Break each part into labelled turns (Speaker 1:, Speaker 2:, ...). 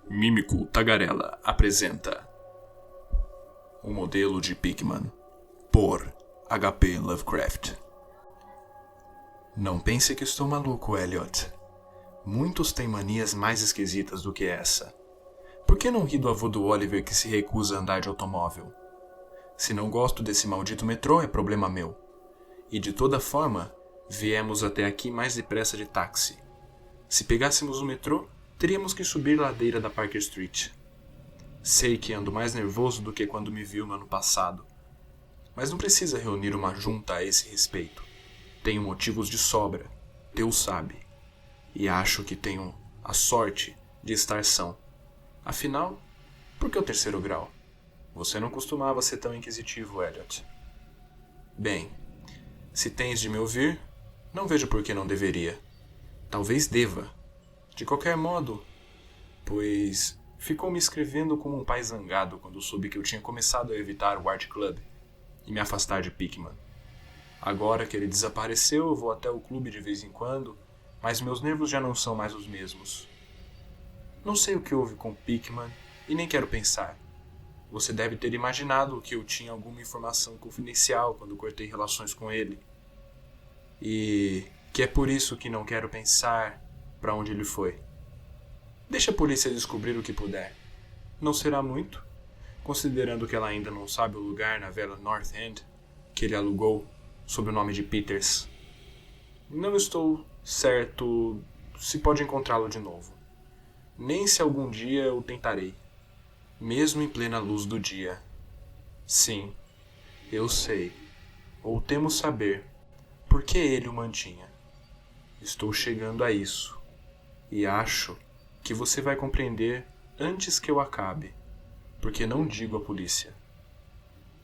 Speaker 1: Mímico Tagarela apresenta o modelo de Pickman, por H.P. Lovecraft. Não pense que estou maluco, Elliot. Muitos têm manias mais esquisitas do que essa. Por que não ri do avô do Oliver que se recusa a andar de automóvel? Se não gosto desse maldito metrô, é problema meu. E de toda forma, viemos até aqui mais depressa de táxi. Se pegássemos o metrô, teríamos que subir a ladeira da Parker Street. Sei que ando mais nervoso do que quando me viu no ano passado. Mas não precisa reunir uma junta a esse respeito. Tenho motivos de sobra, Deus sabe. E acho que tenho a sorte de estar são. Afinal, por que o terceiro grau? Você não costumava ser tão inquisitivo, Elliot. Bem, se tens de me ouvir, não vejo por que não deveria. Talvez deva. De qualquer modo, pois ficou me escrevendo como um pai zangado quando soube que eu tinha começado a evitar o Art Club e me afastar de Pickman. Agora que ele desapareceu, eu vou até o clube de vez em quando, mas meus nervos já não são mais os mesmos. Não sei o que houve com Pickman e nem quero pensar. Você deve ter imaginado que eu tinha alguma informação confidencial quando cortei relações com ele. E que é por isso que não quero pensar para onde ele foi. Deixa a polícia descobrir o que puder. Não será muito, considerando que ela ainda não sabe o lugar na velha North End que ele alugou sob o nome de Peters. Não estou certo se pode encontrá-lo de novo. Nem se algum dia eu tentarei, mesmo em plena luz do dia. Sim, eu sei, ou temo saber, por que ele o mantinha. Estou chegando a isso, e acho que você vai compreender antes que eu acabe, porque não digo à polícia.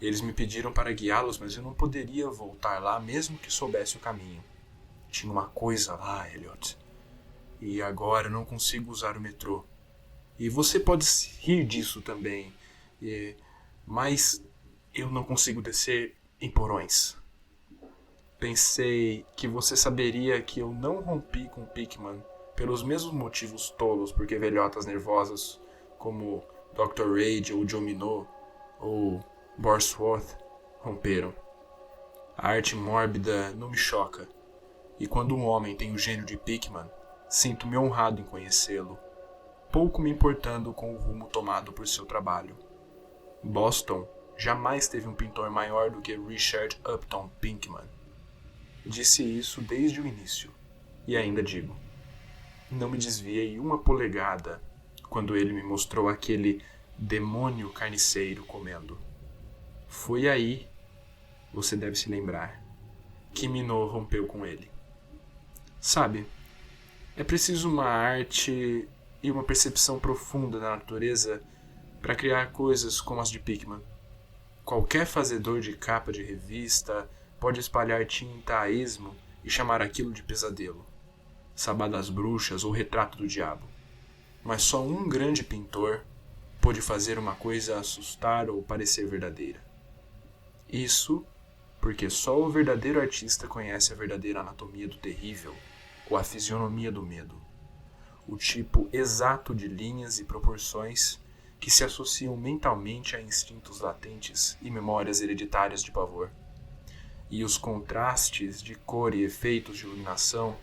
Speaker 1: Eles me pediram para guiá-los, mas eu não poderia voltar lá mesmo que soubesse o caminho. Tinha uma coisa lá, Elliot. E agora não consigo usar o metrô. E você pode rir disso também. Mas eu não consigo descer em porões. Pensei que você saberia que eu não rompi com Pickman pelos mesmos motivos tolos, porque velhotas nervosas como Dr. Reid ou Joe Minot ou Borsworth romperam. A arte mórbida não me choca, e quando um homem tem o gênio de Pickman, sinto-me honrado em conhecê-lo, pouco me importando com o rumo tomado por seu trabalho. Boston jamais teve um pintor maior do que Richard Upton Pickman. Disse isso desde o início, e ainda digo. Não me desviei uma polegada quando ele me mostrou aquele demônio carniceiro comendo. Foi aí, você deve se lembrar, que Minot rompeu com ele. Sabe, é preciso uma arte e uma percepção profunda da natureza para criar coisas como as de Pickman. Qualquer fazedor de capa de revista pode espalhar tinta a esmo e chamar aquilo de pesadelo, Sabá das Bruxas ou Retrato do Diabo. Mas só um grande pintor pôde fazer uma coisa assustar ou parecer verdadeira. Isso porque só o verdadeiro artista conhece a verdadeira anatomia do terrível ou a fisionomia do medo, o tipo exato de linhas e proporções que se associam mentalmente a instintos latentes e memórias hereditárias de pavor, e os contrastes de cor e efeitos de iluminação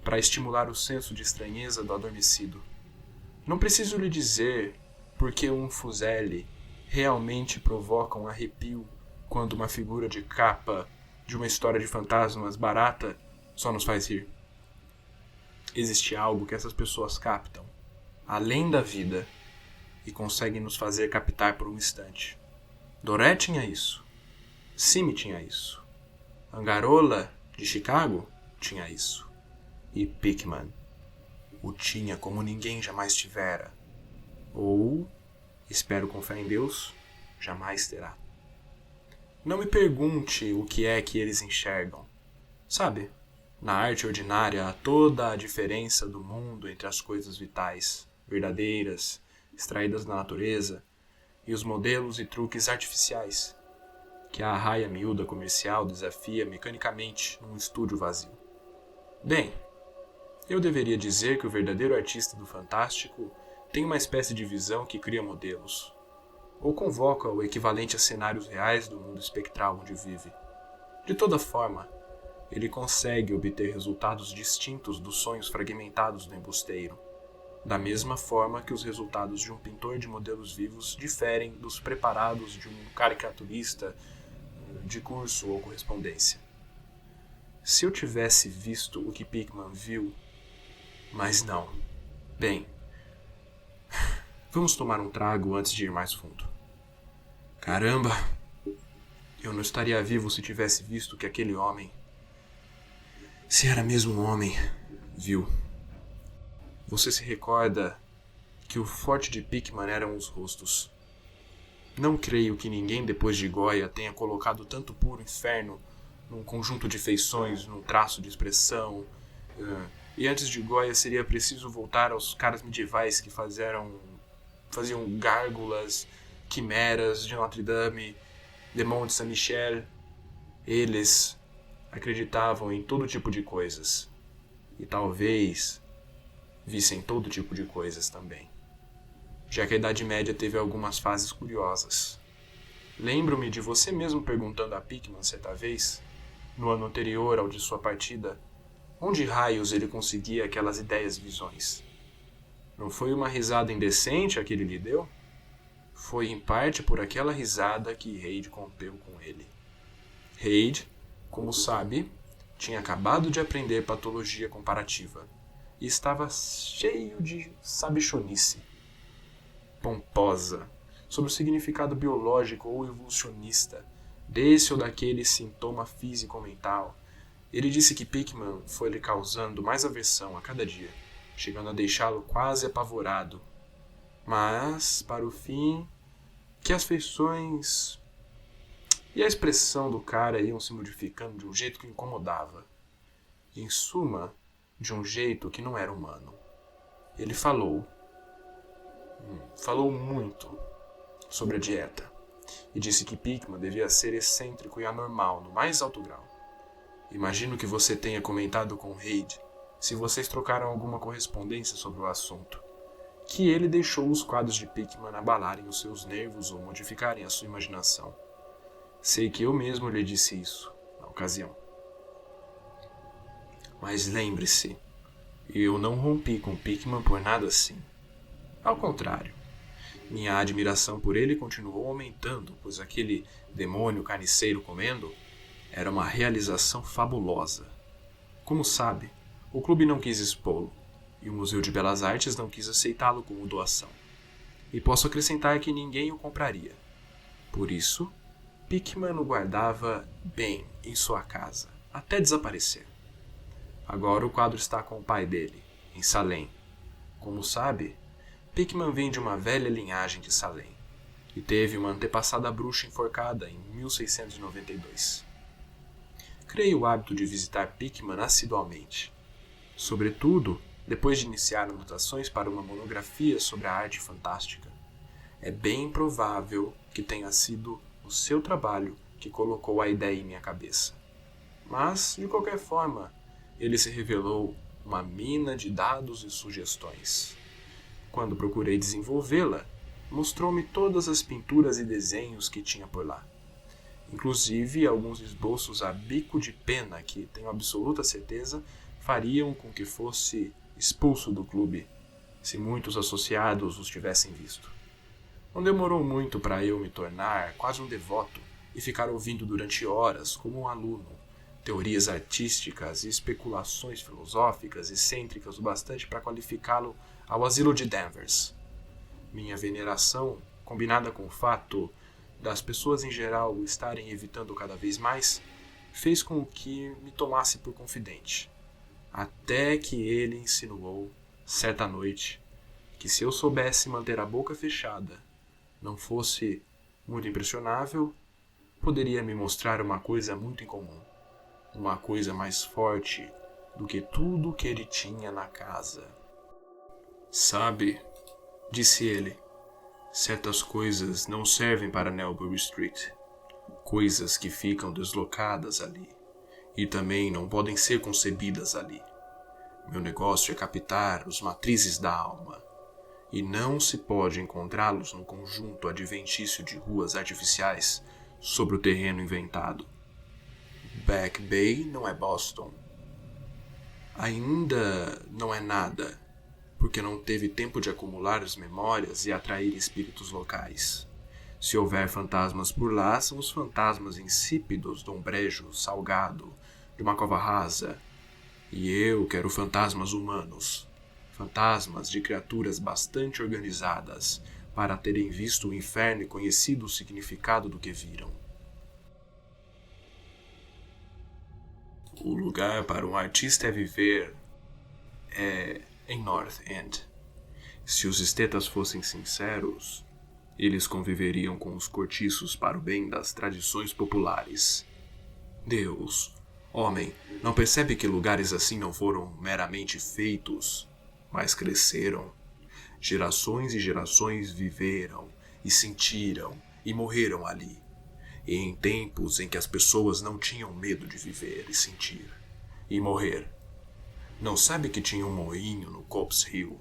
Speaker 1: para estimular o senso de estranheza do adormecido. Não preciso lhe dizer porque um fusele realmente provoca um arrepio quando uma figura de capa de uma história de fantasmas barata só nos faz rir. Existe algo que essas pessoas captam, além da vida, e conseguem nos fazer captar por um instante. Doré tinha isso. Simi tinha isso. Angarola, de Chicago, tinha isso. E Pickman o tinha como ninguém jamais tivera. Ou, espero com fé em Deus, jamais terá. Não me pergunte o que é que eles enxergam. Sabe, na arte ordinária há toda a diferença do mundo entre as coisas vitais, verdadeiras, extraídas da natureza, e os modelos e truques artificiais, que a arraia miúda comercial desafia mecanicamente num estúdio vazio. Bem, eu deveria dizer que o verdadeiro artista do fantástico tem uma espécie de visão que cria modelos, ou convoca o equivalente a cenários reais do mundo espectral onde vive. De toda forma, ele consegue obter resultados distintos dos sonhos fragmentados do embusteiro, da mesma forma que os resultados de um pintor de modelos vivos diferem dos preparados de um caricaturista de curso ou correspondência. Se eu tivesse visto o que Pickman viu, mas não. Bem, vamos tomar um trago antes de ir mais fundo. Caramba, eu não estaria vivo se tivesse visto que aquele homem, se era mesmo um homem, viu. Você se recorda que o forte de Pickman eram os rostos. Não creio que ninguém depois de Goya tenha colocado tanto puro inferno num conjunto de feições, num traço de expressão. E antes de Goya seria preciso voltar aos caras medievais que faziam gárgulas, quimeras de Notre Dame, Demônio de Saint-Michel. Eles acreditavam em todo tipo de coisas. E talvez vissem todo tipo de coisas também. Já que a Idade Média teve algumas fases curiosas. Lembro-me de você mesmo perguntando a Pickman certa vez, no ano anterior ao de sua partida, onde raios ele conseguia aquelas ideias e visões. Não foi uma risada indecente a que ele lhe deu? Foi em parte por aquela risada que Reid rompeu com ele. Reid, como sabe, tinha acabado de aprender patologia comparativa e estava cheio de sabichonice pomposa sobre o significado biológico ou evolucionista desse ou daquele sintoma físico-mental. Ele disse que Pickman foi lhe causando mais aversão a cada dia, chegando a deixá-lo quase apavorado. Mas, para o fim, que as feições e a expressão do cara iam se modificando de um jeito que incomodava. Em suma, de um jeito que não era humano. Ele falou muito sobre a dieta e disse que Pickman devia ser excêntrico e anormal no mais alto grau. Imagino que você tenha comentado com Reid, se vocês trocaram alguma correspondência sobre o assunto, que ele deixou os quadros de Pickman abalarem os seus nervos ou modificarem a sua imaginação. Sei que eu mesmo lhe disse isso, na ocasião. Mas lembre-se, eu não rompi com Pickman por nada assim. Ao contrário, minha admiração por ele continuou aumentando, pois aquele demônio carniceiro comendo era uma realização fabulosa. Como sabe, o clube não quis expô-lo, e o Museu de Belas Artes não quis aceitá-lo como doação. E posso acrescentar que ninguém o compraria. Por isso, Pickman o guardava bem em sua casa, até desaparecer. Agora o quadro está com o pai dele, em Salem. Como sabe, Pickman vem de uma velha linhagem de Salem, e teve uma antepassada bruxa enforcada em 1692. Creio o hábito de visitar Pickman assiduamente, sobretudo depois de iniciar anotações para uma monografia sobre a arte fantástica. É bem provável que tenha sido o seu trabalho que colocou a ideia em minha cabeça. Mas, de qualquer forma, ele se revelou uma mina de dados e sugestões. Quando procurei desenvolvê-la, mostrou-me todas as pinturas e desenhos que tinha por lá. Inclusive alguns esboços a bico de pena que, tenho absoluta certeza, fariam com que fosse expulso do clube, se muitos associados os tivessem visto. Não demorou muito para eu me tornar quase um devoto e ficar ouvindo durante horas, como um aluno, teorias artísticas e especulações filosóficas excêntricas o bastante para qualificá-lo ao asilo de Danvers. Minha veneração, combinada com o fato das pessoas em geral o estarem evitando cada vez mais, fez com que me tomasse por confidente, até que ele insinuou, certa noite, que se eu soubesse manter a boca fechada, não fosse muito impressionável, poderia me mostrar uma coisa muito incomum, uma coisa mais forte do que tudo que ele tinha na casa. Sabe, disse ele, certas coisas não servem para Nelbury Street, coisas que ficam deslocadas ali, e também não podem ser concebidas ali. Meu negócio é captar os matrizes da alma, e não se pode encontrá-los no conjunto adventício de ruas artificiais sobre o terreno inventado. Back Bay não é Boston. Ainda não é nada, porque não teve tempo de acumular as memórias e atrair espíritos locais. Se houver fantasmas por lá, são os fantasmas insípidos de um brejo salgado, de uma cova rasa. E eu quero fantasmas humanos, fantasmas de criaturas bastante organizadas, para terem visto o inferno e conhecido o significado do que viram. O lugar para um artista viver é em North End. Se os estetas fossem sinceros, eles conviveriam com os cortiços para o bem das tradições populares. Deus, homem, não percebe que lugares assim não foram meramente feitos, mas cresceram? Gerações e gerações viveram e sentiram e morreram ali. E em tempos em que as pessoas não tinham medo de viver e sentir e morrer. Não sabe que tinha um moinho no Copp's Hill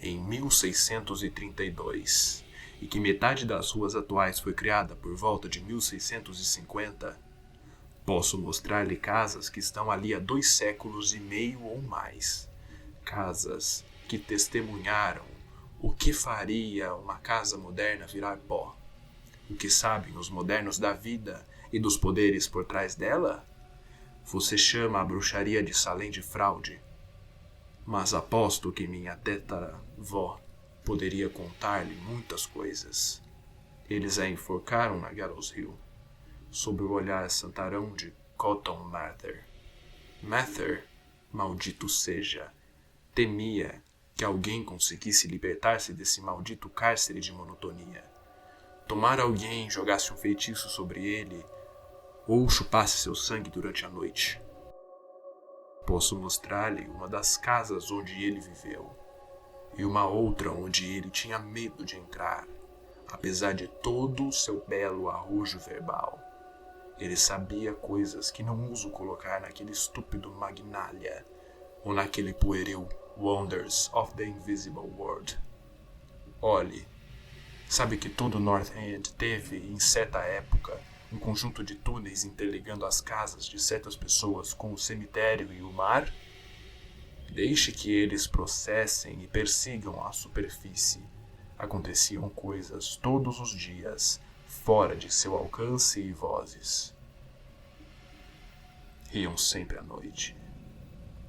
Speaker 1: em 1632 e que metade das ruas atuais foi criada por volta de 1650? Posso mostrar-lhe casas que estão ali há 2 séculos e meio ou mais. Casas que testemunharam o que faria uma casa moderna virar pó. O que sabem os modernos da vida e dos poderes por trás dela? Você chama a bruxaria de Salem de fraude. Mas aposto que minha tetaravó poderia contar-lhe muitas coisas. Eles a enforcaram na Gallows Hill, sob o olhar santarão de Cotton Mather. Mather, maldito seja, temia que alguém conseguisse libertar-se desse maldito cárcere de monotonia. Tomara alguém jogasse um feitiço sobre ele ou chupasse seu sangue durante a noite. Posso mostrar-lhe uma das casas onde ele viveu e uma outra onde ele tinha medo de entrar, apesar de todo o seu belo arrojo verbal. Ele sabia coisas que não uso colocar naquele estúpido Magnalia ou naquele pueril Wonders of the Invisible World. Olhe, sabe que todo North End teve, em certa época, um conjunto de túneis interligando as casas de certas pessoas com o cemitério e o mar? Deixe que eles processem e persigam a superfície. Aconteciam coisas todos os dias, fora de seu alcance e vozes. Iam sempre à noite,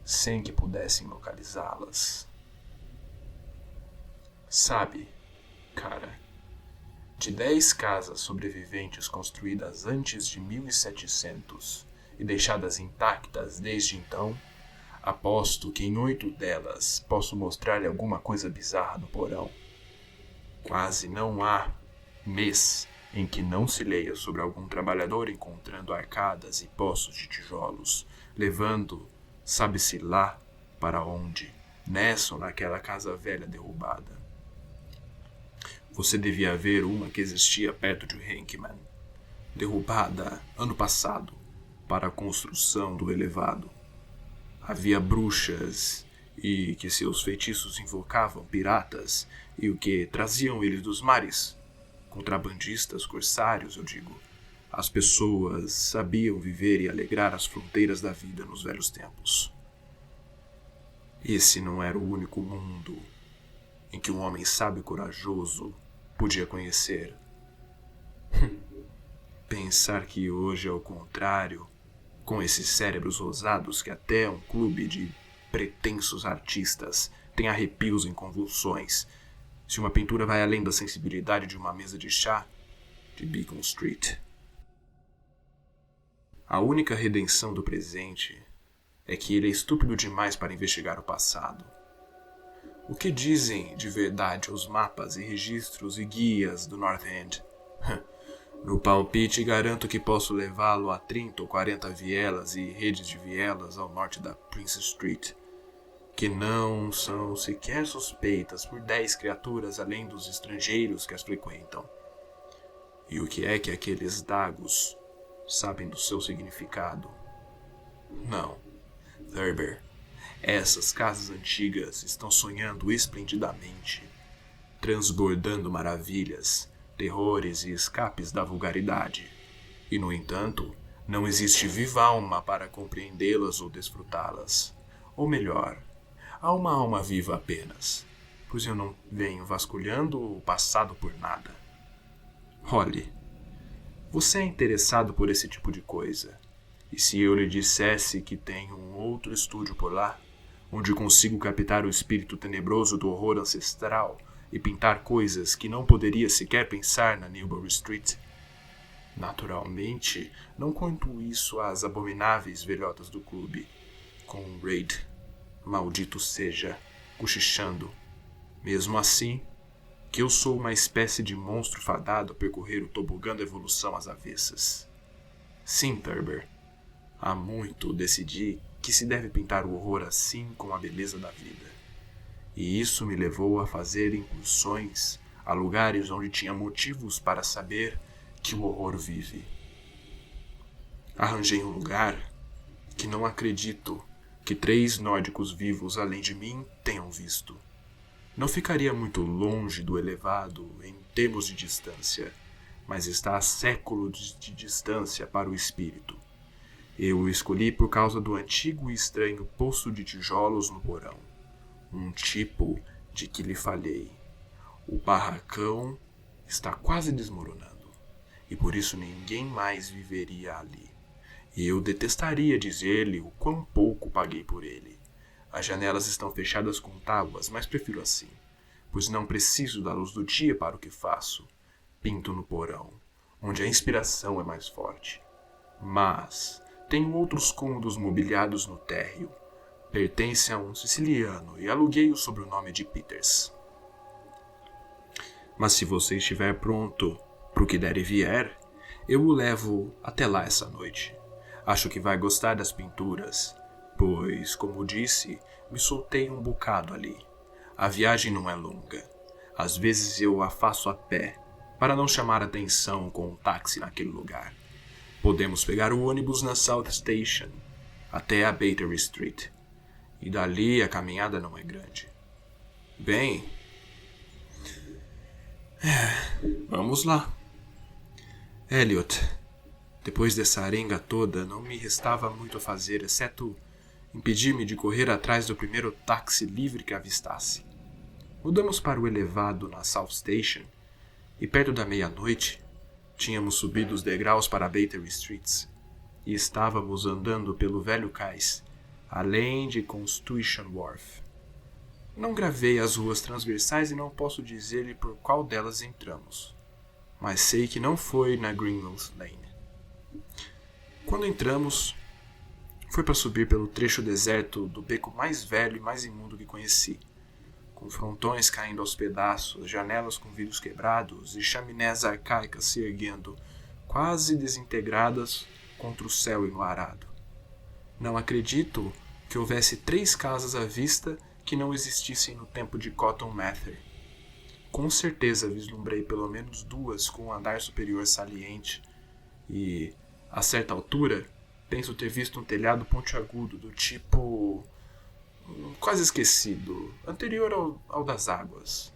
Speaker 1: sem que pudessem localizá-las. Sabe, cara, de 10 casas sobreviventes construídas antes de 1700 e deixadas intactas desde então, aposto que em 8 delas posso mostrar-lhe alguma coisa bizarra no porão. Quase não há mês em que não se leia sobre algum trabalhador encontrando arcadas e poços de tijolos, levando, sabe-se lá para onde, nessa ou naquela casa velha derrubada. Você devia ver uma que existia perto de Hankeman, derrubada ano passado para a construção do elevado. Havia bruxas e que seus feitiços invocavam piratas e o que traziam eles dos mares. Contrabandistas, corsários, eu digo. As pessoas sabiam viver e alegrar as fronteiras da vida nos velhos tempos. Esse não era o único mundo em que um homem sábio e corajoso podia conhecer. Pensar que hoje é o contrário, com esses cérebros rosados que até um clube de pretensos artistas tem arrepios em convulsões, se uma pintura vai além da sensibilidade de uma mesa de chá de Beacon Street. A única redenção do presente é que ele é estúpido demais para investigar o passado. O que dizem de verdade os mapas e registros e guias do North End? No palpite, garanto que posso levá-lo a 30 ou 40 vielas e redes de vielas ao norte da Prince Street, que não são sequer suspeitas por 10 criaturas além dos estrangeiros que as frequentam. E o que é que aqueles dagos sabem do seu significado? Não, Thurber. Essas casas antigas estão sonhando esplendidamente transbordando maravilhas, terrores e escapes da vulgaridade. E, no entanto, não existe viva alma para compreendê-las ou desfrutá-las. Ou melhor, há uma alma viva apenas, pois eu não venho vasculhando o passado por nada. Holly, você é interessado por esse tipo de coisa? E se eu lhe dissesse que tenho um outro estúdio por lá, onde consigo captar o espírito tenebroso do horror ancestral e pintar coisas que não poderia sequer pensar na Newbury Street? Naturalmente, não conto isso às abomináveis velhotas do clube, com Raid, maldito seja, cochichando. Mesmo assim, que eu sou uma espécie de monstro fadado a percorrer o tobogã da evolução às avessas. Sim, Thurber, há muito decidi que se deve pintar o horror assim com a beleza da vida. E isso me levou a fazer incursões a lugares onde tinha motivos para saber que o horror vive. Arranjei um lugar que não acredito que 3 nórdicos vivos além de mim tenham visto. Não ficaria muito longe do elevado em termos de distância, mas está a séculos de distância para o espírito. Eu o escolhi por causa do antigo e estranho poço de tijolos no porão, um tipo de que lhe falhei. O barracão está quase desmoronando, e por isso ninguém mais viveria ali. E eu detestaria dizer-lhe o quão pouco paguei por ele. As janelas estão fechadas com tábuas, mas prefiro assim, pois não preciso da luz do dia para o que faço. Pinto no porão, onde a inspiração é mais forte. Mas tenho outros cômodos mobiliados no térreo. Pertence a um siciliano e aluguei-o sob o nome de Peters. Mas se você estiver pronto pro que der e vier, eu o levo até lá essa noite. Acho que vai gostar das pinturas, pois, como disse, me soltei um bocado ali. A viagem não é longa. Às vezes eu a faço a pé, para não chamar atenção com um táxi naquele lugar. Podemos pegar o ônibus na South Station, até a Battery Street. E dali a caminhada não é grande. Bem, vamos lá. Elliot, depois dessa arenga toda, não me restava muito a fazer, exceto impedir-me de correr atrás do primeiro táxi livre que avistasse. Mudamos para o elevado na South Station, e perto da meia-noite, tínhamos subido os degraus para Battery Streets, e estávamos andando pelo velho cais, além de Constitution Wharf. Não gravei as ruas transversais e não posso dizer-lhe por qual delas entramos, mas sei que não foi na Greenwell Lane. Quando entramos, foi para subir pelo trecho deserto do beco mais velho e mais imundo que conheci, com frontões caindo aos pedaços, janelas com vidros quebrados e chaminés arcaicas se erguendo, quase desintegradas contra o céu enluarado. Não acredito que houvesse 3 casas à vista que não existissem no tempo de Cotton Mather. Com certeza vislumbrei pelo menos 2 com um andar superior saliente e, a certa altura, penso ter visto um telhado pontiagudo do tipo quase esquecido, anterior ao das águas.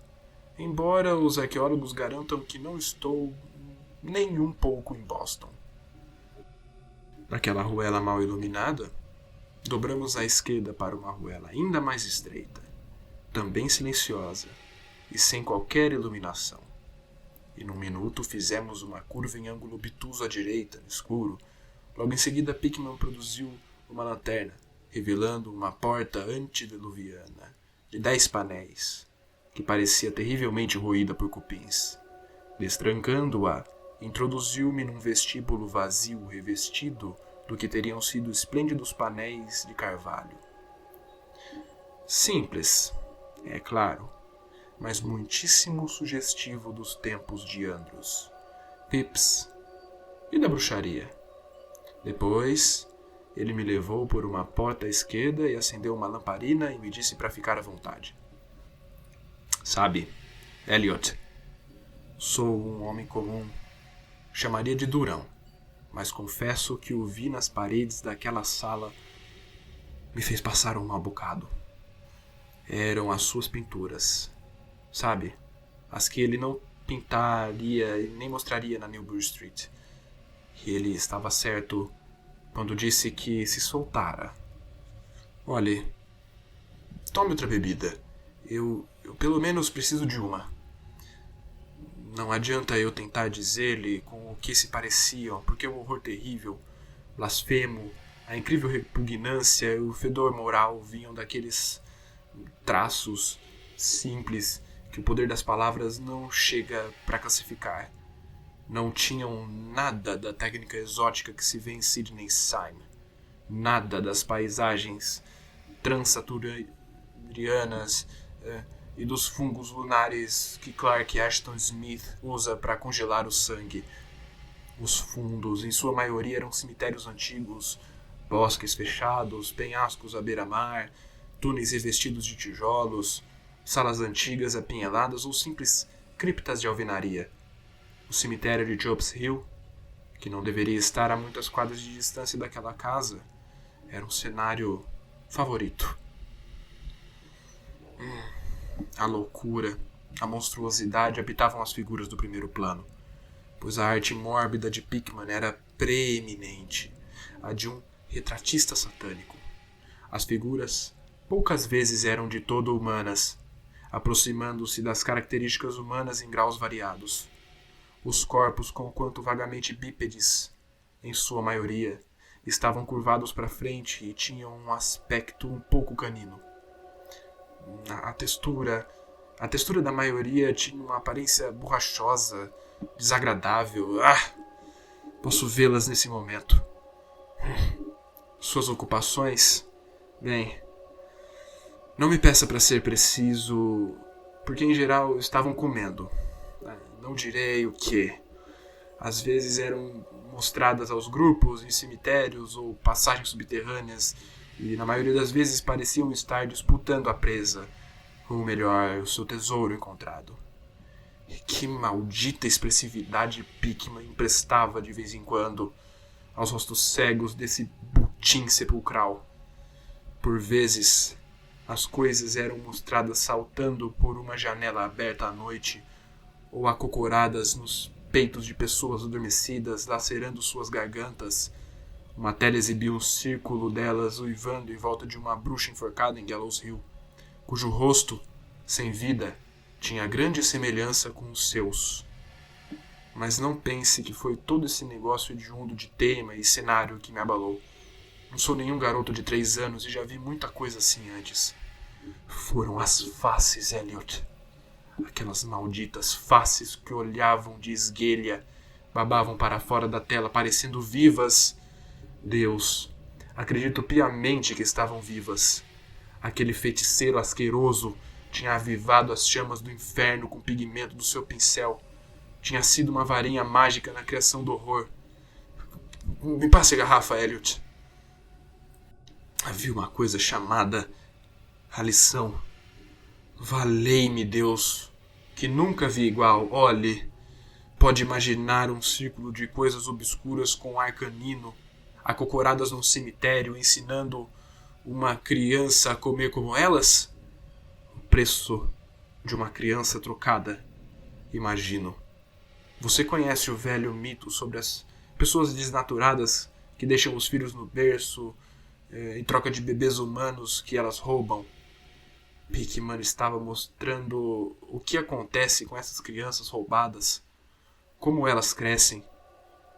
Speaker 1: Embora os arqueólogos garantam que não estou nem um pouco em Boston. Naquela ruela mal iluminada, dobramos à esquerda para uma ruela ainda mais estreita, também silenciosa e sem qualquer iluminação. E num minuto fizemos uma curva em ângulo obtuso à direita, no escuro. Logo em seguida, Pickman produziu uma lanterna, revelando uma porta antediluviana de 10 painéis, que parecia terrivelmente roída por cupins. Destrancando-a, introduziu-me num vestíbulo vazio revestido do que teriam sido esplêndidos painéis de carvalho. Simples, é claro, mas muitíssimo sugestivo dos tempos de Andros, Pips e da bruxaria. Depois, ele me levou por uma porta à esquerda e acendeu uma lamparina e me disse para ficar à vontade. Sabe, Elliot, sou um homem comum, chamaria de durão, mas confesso que o vi nas paredes daquela sala me fez passar um mau bocado. Eram as suas pinturas, sabe? as que ele não pintaria e nem mostraria na Newbury Street. E ele estava certo quando disse que se soltara. Olhe, tome outra bebida. Eu pelo menos preciso de uma. Não adianta eu tentar dizer-lhe com o que se pareciam, porque o horror terrível, blasfemo, a incrível repugnância e o fedor moral vinham daqueles traços simples que o poder das palavras não chega para classificar. Não tinham nada da técnica exótica que se vê em Sidney Sign, nada das paisagens transaturianas e dos fungos lunares que Clark Ashton Smith usa para congelar o sangue. Os fundos, em sua maioria, eram cemitérios antigos, bosques fechados, penhascos à beira-mar, túneis revestidos de tijolos, salas antigas apinheladas ou simples criptas de alvenaria. O cemitério de Chops Hill, que não deveria estar a muitas quadras de distância daquela casa, era um cenário favorito. A loucura, a monstruosidade habitavam as figuras do primeiro plano, pois a arte mórbida de Pickman era preeminente, a de um retratista satânico. As figuras poucas vezes eram de todo humanas, aproximando-se das características humanas em graus variados. Os corpos, conquanto vagamente bípedes, em sua maioria, estavam curvados para frente e tinham um aspecto um pouco canino. A textura da maioria tinha uma aparência borrachosa, desagradável. Posso vê-las nesse momento. Suas ocupações? Bem, não me peça para ser preciso, porque em geral estavam comendo. Não direi o que. Às vezes eram mostradas aos grupos em cemitérios ou passagens subterrâneas e na maioria das vezes pareciam estar disputando a presa, ou melhor, o seu tesouro encontrado. E que maldita expressividade Pickman emprestava de vez em quando aos rostos cegos desse butim sepulcral. Por vezes, as coisas eram mostradas saltando por uma janela aberta à noite ou acocoradas nos peitos de pessoas adormecidas, lacerando suas gargantas. Uma tela exibia um círculo delas uivando em volta de uma bruxa enforcada em Gallows Hill, cujo rosto, sem vida, tinha grande semelhança com os seus. Mas não pense que foi todo esse negócio hediondo de tema e cenário que me abalou. Não sou nenhum garoto de 3 anos e já vi muita coisa assim antes. Foram as faces, Elliot. Aquelas malditas faces que olhavam de esguelha, babavam para fora da tela, parecendo vivas. Deus, acredito piamente que estavam vivas. Aquele feiticeiro asqueroso tinha avivado as chamas do inferno com o pigmento do seu pincel. Tinha sido uma varinha mágica na criação do horror. Me passe a garrafa, Elliot. Havia uma coisa chamada a lição. Valei-me Deus, que nunca vi igual. Olhe, pode imaginar um círculo de coisas obscuras com ar canino, acocoradas num cemitério, ensinando uma criança a comer como elas? O preço de uma criança trocada, imagino. Você conhece o velho mito sobre as pessoas desnaturadas que deixam os filhos no berço em troca de bebês humanos que elas roubam? Pickman estava mostrando o que acontece com essas crianças roubadas, como elas crescem.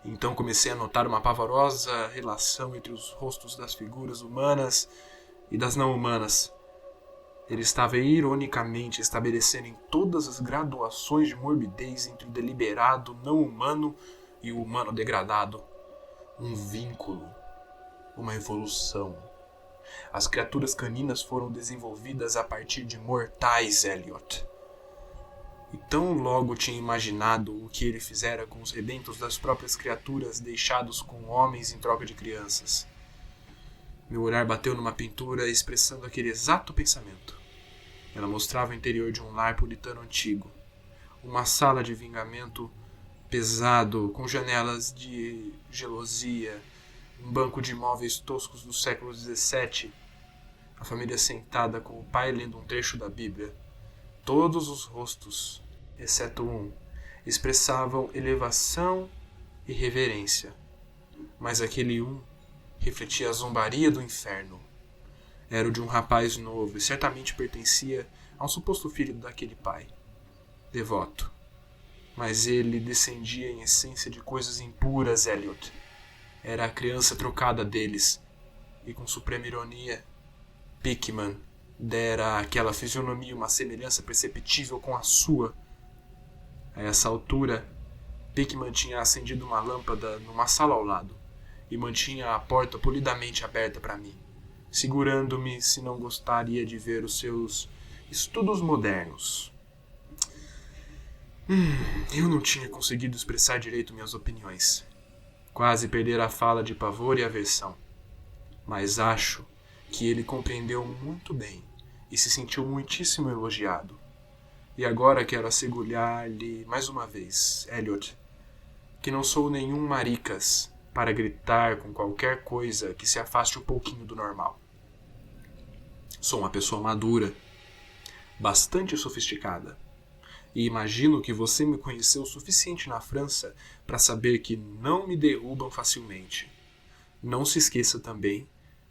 Speaker 1: Então comecei a notar uma pavorosa relação entre os rostos das figuras humanas e das não humanas. Ele estava ironicamente estabelecendo em todas as graduações de morbidez entre o deliberado não humano e o humano degradado um vínculo, uma evolução. As criaturas caninas foram desenvolvidas a partir de mortais, Elliot. E tão logo tinha imaginado o que ele fizera com os rebentos das próprias criaturas deixados com homens em troca de crianças. Meu olhar bateu numa pintura expressando aquele exato pensamento. Ela mostrava o interior de um lar puritano antigo. Uma sala de vingamento pesado, com janelas de gelosia, um banco de móveis toscos do século XVII, a família sentada com o pai lendo um trecho da Bíblia. Todos os rostos exceto um, expressavam elevação e reverência. Mas aquele um refletia a zombaria do inferno. Era o de um rapaz novo e certamente pertencia a um suposto filho daquele pai, devoto. Mas ele descendia em essência de coisas impuras, Elliot. Era a criança trocada deles. E com suprema ironia, Pickman dera àquela fisionomia uma semelhança perceptível com a sua. A essa altura, Pickman tinha acendido uma lâmpada numa sala ao lado e mantinha a porta polidamente aberta para mim, segurando-me se não gostaria de ver os seus estudos modernos. Eu não tinha conseguido expressar direito minhas opiniões. Quase perdera a fala de pavor e aversão. Mas acho que ele compreendeu muito bem e se sentiu muitíssimo elogiado. E agora quero assegurar-lhe mais uma vez, Elliot, que não sou nenhum maricas para gritar com qualquer coisa que se afaste um pouquinho do normal. Sou uma pessoa madura, bastante sofisticada, e imagino que você me conheceu o suficiente na França para saber que não me derrubam facilmente. Não se esqueça também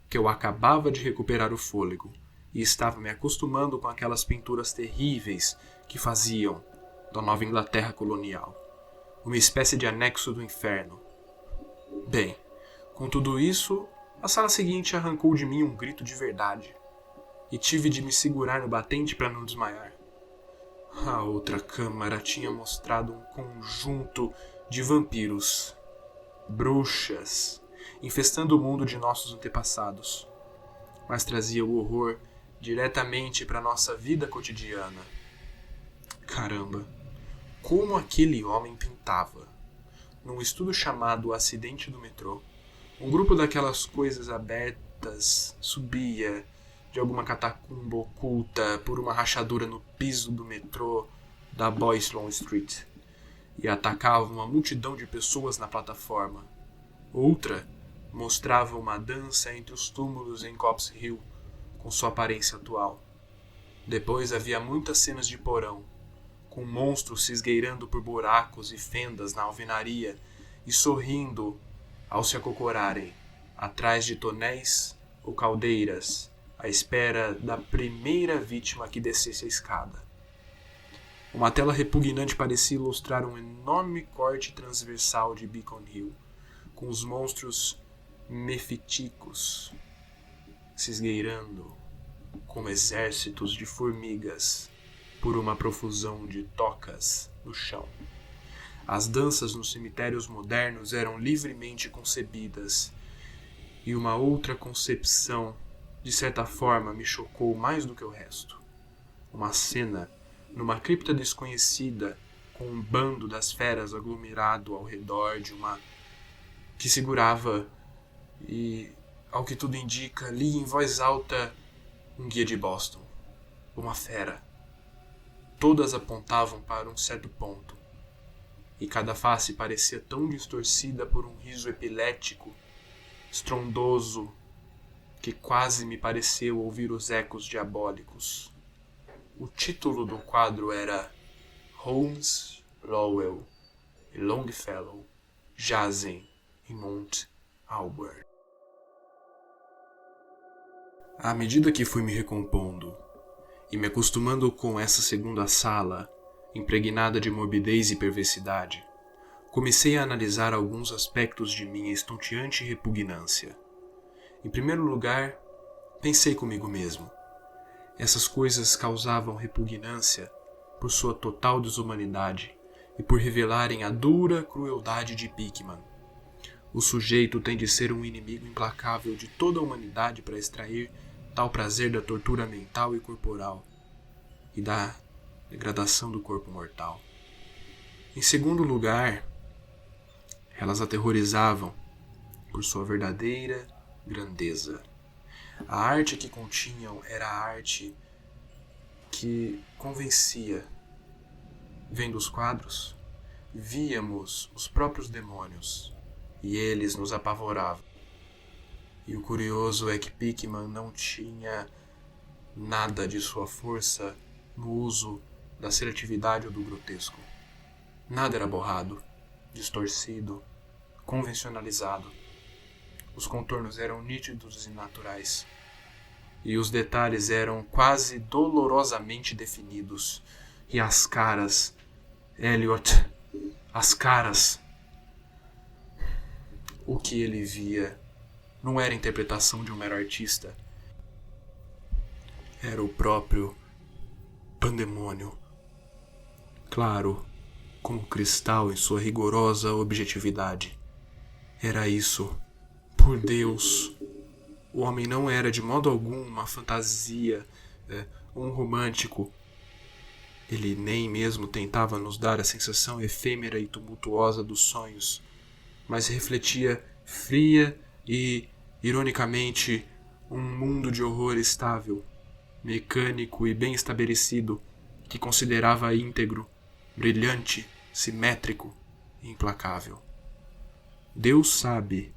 Speaker 1: que eu acabava de recuperar o fôlego e estava me acostumando com aquelas pinturas terríveis que faziam da Nova Inglaterra colonial uma espécie de anexo do inferno. Bem, com tudo isso, a sala seguinte arrancou de mim um grito de verdade e tive de me segurar no batente para não desmaiar. A outra câmara tinha mostrado um conjunto de vampiros, bruxas, infestando o mundo de nossos antepassados, mas trazia o horror diretamente para nossa vida cotidiana. Caramba, como aquele homem pintava! Num estudo chamado Acidente do Metrô, um grupo daquelas coisas abertas subia de alguma catacumba oculta por uma rachadura no piso do metrô da Boylston Street e atacava uma multidão de pessoas na plataforma. Outra mostrava uma dança entre os túmulos em Copp's Hill com sua aparência atual. Depois havia muitas cenas de porão, com monstros se esgueirando por buracos e fendas na alvenaria e sorrindo ao se acocorarem, atrás de tonéis ou caldeiras, à espera da primeira vítima que descesse a escada. Uma tela repugnante parecia ilustrar um enorme corte transversal de Beacon Hill, com os monstros mefíticos se esgueirando como exércitos de formigas por uma profusão de tocas no chão. As danças nos cemitérios modernos eram livremente concebidas, e uma outra concepção, de certa forma, me chocou mais do que o resto. Uma cena numa cripta desconhecida, com um bando das feras aglomerado ao redor de uma que segurava e, ao que tudo indica, lia em voz alta um guia de Boston, uma fera. Todas apontavam para um certo ponto, e cada face parecia tão distorcida por um riso epilético, estrondoso, que quase me pareceu ouvir os ecos diabólicos. O título do quadro era Holmes, Lowell e Longfellow jazem em Mount Auburn. À medida que fui me recompondo e me acostumando com essa segunda sala, impregnada de morbidez e perversidade, comecei a analisar alguns aspectos de minha estonteante repugnância. Em primeiro lugar, pensei comigo mesmo. Essas coisas causavam repugnância por sua total desumanidade e por revelarem a dura crueldade de Pickman. O sujeito tem de ser um inimigo implacável de toda a humanidade para extrair tal prazer da tortura mental e corporal e da degradação do corpo mortal. Em segundo lugar, elas aterrorizavam por sua verdadeira grandeza. A arte que continham era a arte que convencia. Vendo os quadros, víamos os próprios demônios e eles nos apavoravam. E o curioso é que Pickman não tinha nada de sua força no uso da seletividade ou do grotesco. Nada era borrado, distorcido, convencionalizado. Os contornos eram nítidos e naturais. E os detalhes eram quase dolorosamente definidos. E as caras, Elliot, as caras. O que ele via não era interpretação de um mero artista. Era o próprio pandemônio. Claro, como cristal em sua rigorosa objetividade. Era isso. Por Deus. O homem não era de modo algum uma fantasia, um romântico. Ele nem mesmo tentava nos dar a sensação efêmera e tumultuosa dos sonhos, mas refletia fria e, ironicamente, um mundo de horror estável, mecânico e bem estabelecido, que considerava íntegro, brilhante, simétrico e implacável. Deus sabe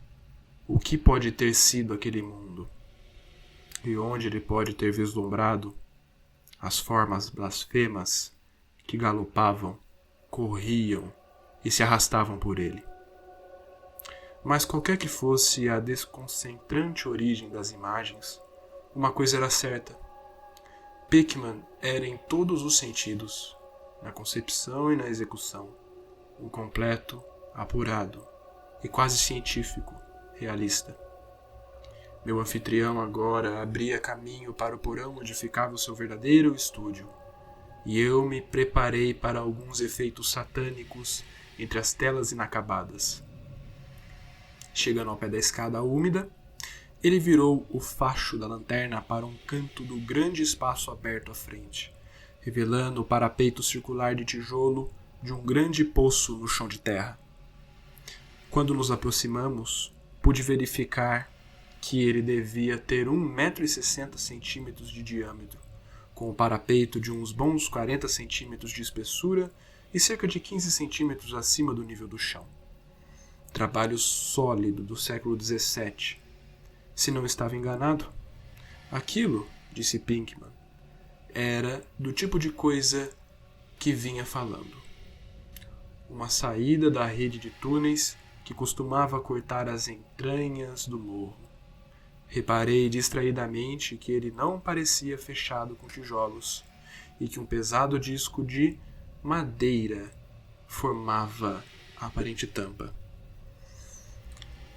Speaker 1: o que pode ter sido aquele mundo e onde ele pode ter vislumbrado as formas blasfemas que galopavam, corriam e se arrastavam por ele. Mas qualquer que fosse a desconcentrante origem das imagens, uma coisa era certa. Pickman era em todos os sentidos, na concepção e na execução, um completo, apurado e quase científico, realista. Meu anfitrião agora abria caminho para o porão onde ficava o seu verdadeiro estúdio, e eu me preparei para alguns efeitos satânicos entre as telas inacabadas. Chegando ao pé da escada úmida, ele virou o facho da lanterna para um canto do grande espaço aberto à frente, revelando o parapeito circular de tijolo de um grande poço no chão de terra. Quando nos aproximamos, pude verificar que ele devia ter 1,60 m de diâmetro, com o parapeito de uns bons 40 centímetros de espessura e cerca de 15 centímetros acima do nível do chão. Trabalho sólido do século XVII. Se não estava enganado, aquilo, disse Pickman, era do tipo de coisa que vinha falando. Uma saída da rede de túneis que costumava cortar as entranhas do morro. Reparei distraidamente que ele não parecia fechado com tijolos e que um pesado disco de madeira formava a aparente tampa.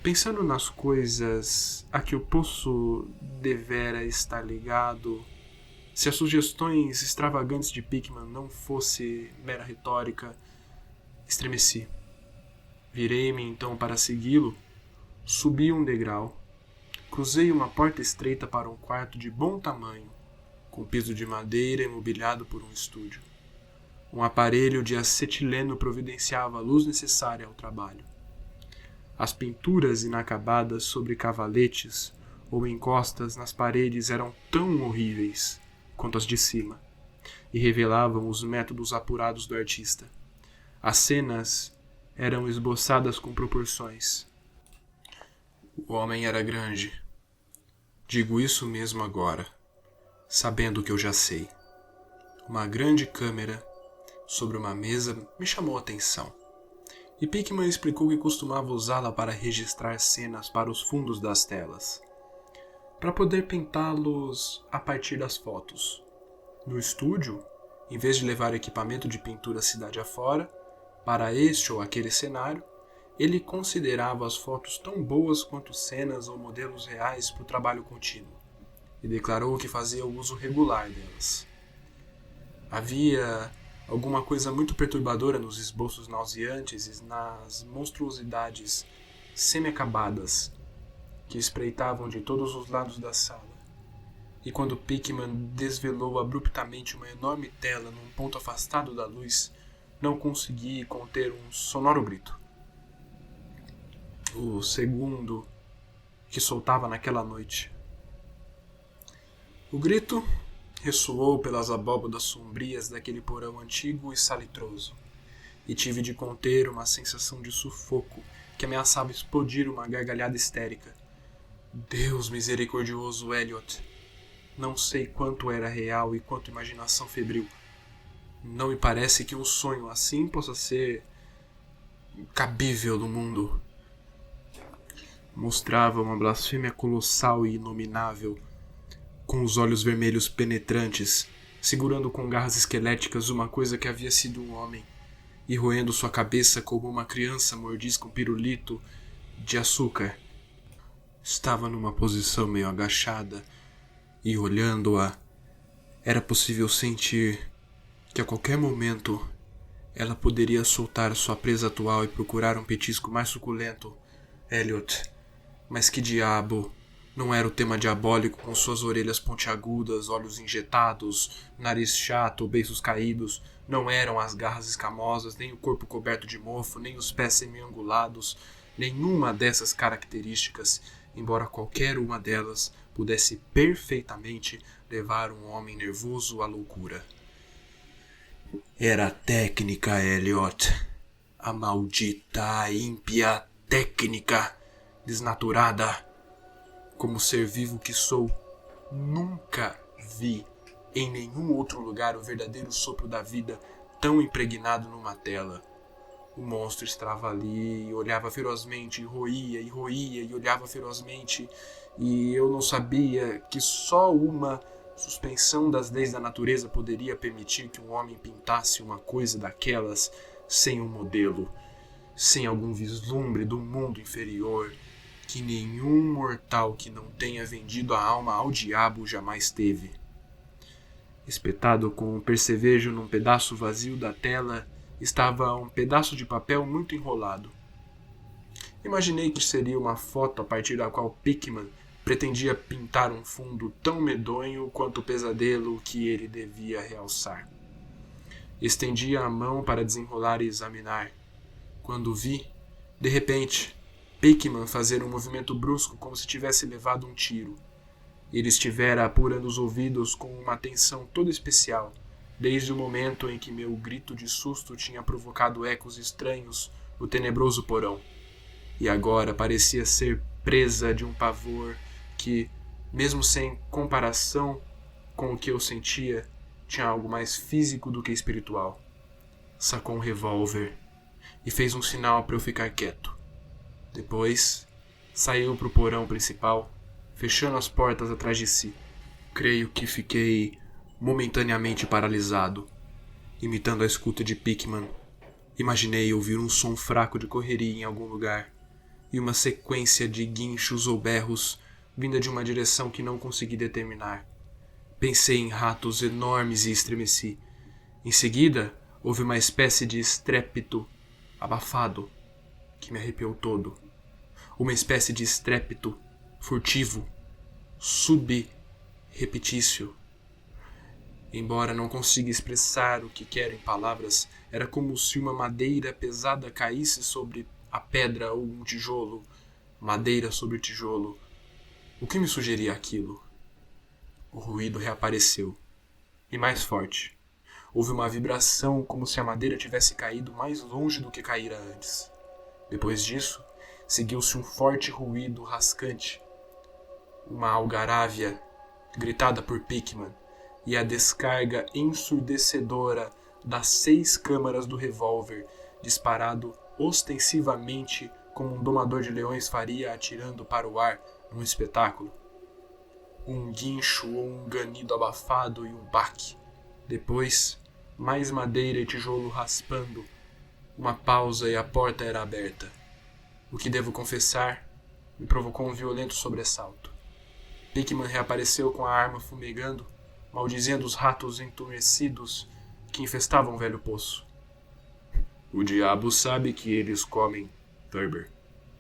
Speaker 1: Pensando nas coisas a que o poço devera estar ligado, se as sugestões extravagantes de Pickman não fosse mera retórica, estremeci. Virei-me então para segui-lo, subi um degrau, cruzei uma porta estreita para um quarto de bom tamanho, com piso de madeira e mobiliado por um estúdio. Um aparelho de acetileno providenciava a luz necessária ao trabalho. As pinturas inacabadas sobre cavaletes ou encostas nas paredes eram tão horríveis quanto as de cima, e revelavam os métodos apurados do artista. As cenas eram esboçadas com proporções. O homem era grande. Digo isso mesmo agora, sabendo o que eu já sei. Uma grande câmera sobre uma mesa me chamou a atenção. E Pickman explicou que costumava usá-la para registrar cenas para os fundos das telas, para poder pintá-los a partir das fotos. No estúdio, em vez de levar equipamento de pintura cidade afora, para este ou aquele cenário, ele considerava as fotos tão boas quanto cenas ou modelos reais para o trabalho contínuo, e declarou que fazia o uso regular delas. Havia alguma coisa muito perturbadora nos esboços nauseantes e nas monstruosidades semi-acabadas que espreitavam de todos os lados da sala. E quando Pickman desvelou abruptamente uma enorme tela num ponto afastado da luz, não consegui conter um sonoro grito. O segundo que soltava naquela noite. O grito ressoou pelas abóbadas sombrias daquele porão antigo e salitroso, e tive de conter uma sensação de sufoco que ameaçava explodir uma gargalhada histérica. Deus misericordioso, Elliot! Não sei quanto era real e quanto imaginação febril. Não me parece que um sonho assim possa ser cabível no mundo. Mostrava uma blasfêmia colossal e inominável, com os olhos vermelhos penetrantes, segurando com garras esqueléticas uma coisa que havia sido um homem, e roendo sua cabeça como uma criança mordisca um pirulito de açúcar. Estava numa posição meio agachada, e olhando-a, era possível sentir que a qualquer momento ela poderia soltar sua presa atual e procurar um petisco mais suculento. Elliot, mas que diabo! Não era o tema diabólico com suas orelhas pontiagudas, olhos injetados, nariz chato ou beiços caídos. Não eram as garras escamosas, nem o corpo coberto de mofo, nem os pés semi-angulados. Nenhuma dessas características, embora qualquer uma delas pudesse perfeitamente levar um homem nervoso à loucura. Era a técnica, Elliot. A maldita, ímpia técnica, desnaturada. Como ser vivo que sou, nunca vi em nenhum outro lugar o verdadeiro sopro da vida tão impregnado numa tela. O monstro estava ali e olhava ferozmente, e roía, e olhava ferozmente, e eu não sabia que só uma suspensão das leis da natureza poderia permitir que um homem pintasse uma coisa daquelas sem um modelo, sem algum vislumbre do mundo inferior, que nenhum mortal que não tenha vendido a alma ao diabo jamais teve. Espetado com um percevejo num pedaço vazio da tela, estava um pedaço de papel muito enrolado. Imaginei que seria uma foto a partir da qual Pickman pretendia pintar um fundo tão medonho quanto o pesadelo que ele devia realçar. Estendi a mão para desenrolar e examinar. Quando vi, de repente, Pickman fazer um movimento brusco como se tivesse levado um tiro. Ele estivera apurando os ouvidos com uma atenção toda especial, desde o momento em que meu grito de susto tinha provocado ecos estranhos no tenebroso porão. E agora parecia ser presa de um pavor que, mesmo sem comparação com o que eu sentia, tinha algo mais físico do que espiritual. Sacou um revólver e fez um sinal para eu ficar quieto. Depois, saiu para o porão principal, fechando as portas atrás de si. Creio que fiquei momentaneamente paralisado. Imitando a escuta de Pickman, imaginei ouvir um som fraco de correria em algum lugar e uma sequência de guinchos ou berros vinda de uma direção que não consegui determinar. Pensei em ratos enormes e estremeci. Em seguida, houve uma espécie de estrépito abafado que me arrepiou todo. Uma espécie de estrépito furtivo, subrepetício. Embora não consiga expressar o que quero em palavras, era como se uma madeira pesada caísse sobre a pedra ou um tijolo. Madeira sobre tijolo. O que me sugeria aquilo? O ruído reapareceu. E mais forte. Houve uma vibração como se a madeira tivesse caído mais longe do que caíra antes. Depois disso, seguiu-se um forte ruído rascante. Uma algarávia gritada por Pickman e a descarga ensurdecedora das 6 câmaras do revólver, disparado ostensivamente como um domador de leões faria atirando para o ar num espetáculo. Um guincho ou um ganido abafado e um baque. Depois, mais madeira e tijolo raspando. Uma pausa e a porta era aberta. O que devo confessar me provocou um violento sobressalto. Pickman reapareceu com a arma fumegando, maldizendo os ratos entumecidos que infestavam o velho poço. O diabo sabe que eles comem, Thurber.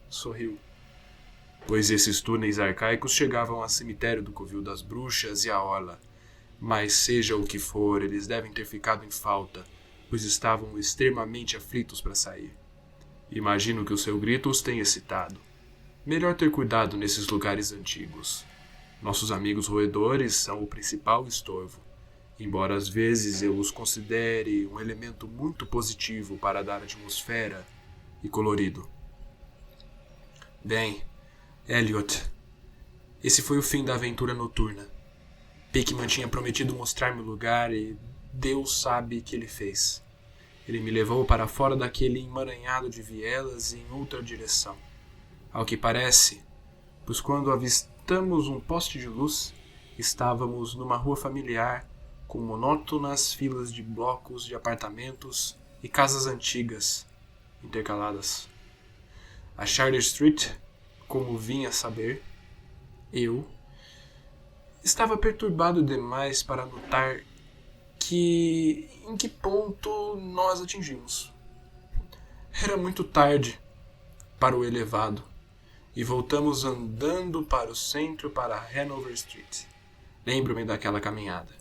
Speaker 1: Sorriu. Pois esses túneis arcaicos chegavam ao cemitério do Covil das Bruxas e à Orla. Mas seja o que for, eles devem ter ficado em falta, pois estavam extremamente aflitos para sair. Imagino que o seu grito os tenha excitado. Melhor ter cuidado nesses lugares antigos. Nossos amigos roedores são o principal estorvo, embora às vezes eu os considere um elemento muito positivo para dar atmosfera e colorido. Bem, Elliot, esse foi o fim da aventura noturna. Pickman tinha prometido mostrar-me o lugar e Deus sabe que ele fez. Ele me levou para fora daquele emaranhado de vielas e em outra direção. Ao que parece, pois quando avistamos um poste de luz, estávamos numa rua familiar com monótonas filas de blocos de apartamentos e casas antigas, intercaladas. A Charter Street, como vinha a saber, eu estava perturbado demais para notar em que ponto nós atingimos. Era muito tarde para o elevado e voltamos andando para o centro para Hanover Street. Lembro-me daquela caminhada.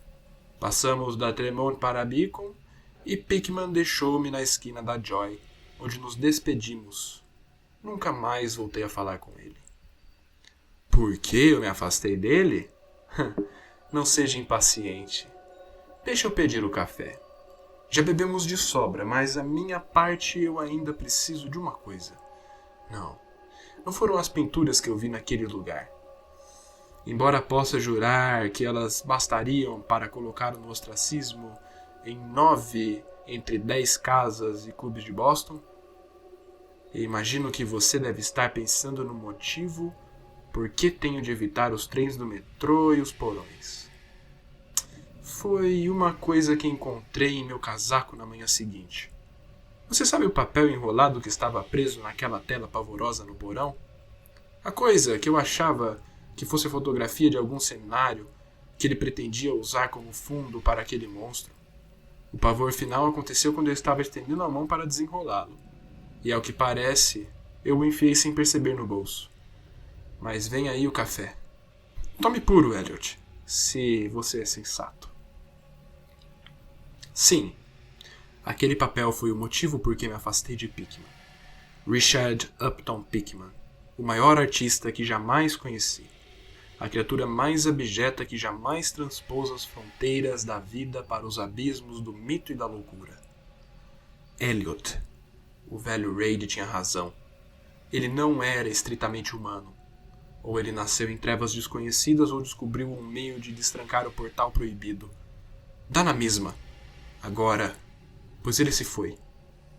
Speaker 1: Passamos da Tremont para Beacon e Pickman deixou-me na esquina da Joy, onde nos despedimos. Nunca mais voltei a falar com ele. Por que eu me afastei dele? Não seja impaciente. Deixa eu pedir o café. Já bebemos de sobra, mas a minha parte eu ainda preciso de uma coisa. Não foram as pinturas que eu vi naquele lugar. Embora possa jurar que elas bastariam para colocar no ostracismo em 9 entre 10 casas e clubes de Boston, eu imagino que você deve estar pensando no motivo por que tenho de evitar os trens do metrô e os porões. Foi uma coisa que encontrei em meu casaco na manhã seguinte. Você sabe o papel enrolado que estava preso naquela tela pavorosa no porão? A coisa que eu achava que fosse fotografia de algum cenário que ele pretendia usar como fundo para aquele monstro. O pavor final aconteceu quando eu estava estendendo a mão para desenrolá-lo. E ao que parece, eu o enfiei sem perceber no bolso. Mas vem aí o café. Tome puro, Elliot, se você é sensato. Sim, aquele papel foi o motivo por que me afastei de Pickman. Richard Upton Pickman, o maior artista que jamais conheci. A criatura mais abjeta que jamais transpôs as fronteiras da vida para os abismos do mito e da loucura. Elliot. O velho Reid tinha razão. Ele não era estritamente humano. Ou ele nasceu em trevas desconhecidas ou descobriu um meio de destrancar o portal proibido. Dá na mesma. Agora, pois ele se foi.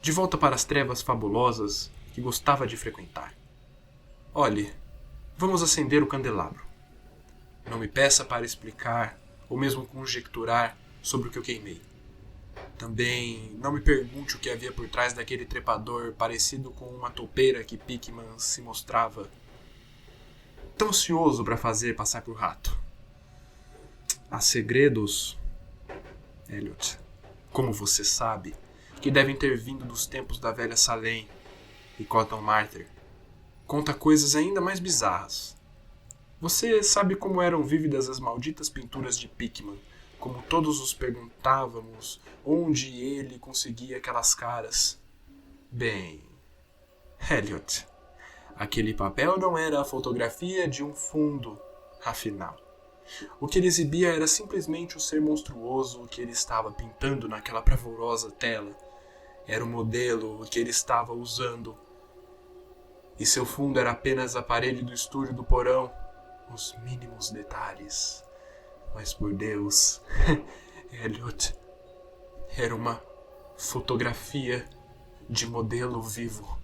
Speaker 1: De volta para as trevas fabulosas que gostava de frequentar. Olhe, vamos acender o candelabro. Não me peça para explicar ou mesmo conjecturar sobre o que eu queimei. Também não me pergunte o que havia por trás daquele trepador parecido com uma toupeira que Pickman se mostrava tão ansioso para fazer passar por rato. Há segredos, Elliot, como você sabe, que devem ter vindo dos tempos da velha Salem e Cotton Mather. Conta coisas ainda mais bizarras. Você sabe como eram vívidas as malditas pinturas de Pickman, como todos os perguntávamos onde ele conseguia aquelas caras. Bem, Elliot, aquele papel não era a fotografia de um fundo, afinal. O que ele exibia era simplesmente o ser monstruoso que ele estava pintando naquela pavorosa tela. Era o modelo que ele estava usando. E seu fundo era apenas a parede do estúdio do porão. Os mínimos detalhes. Mas por Deus, Elliot, era uma fotografia de modelo vivo.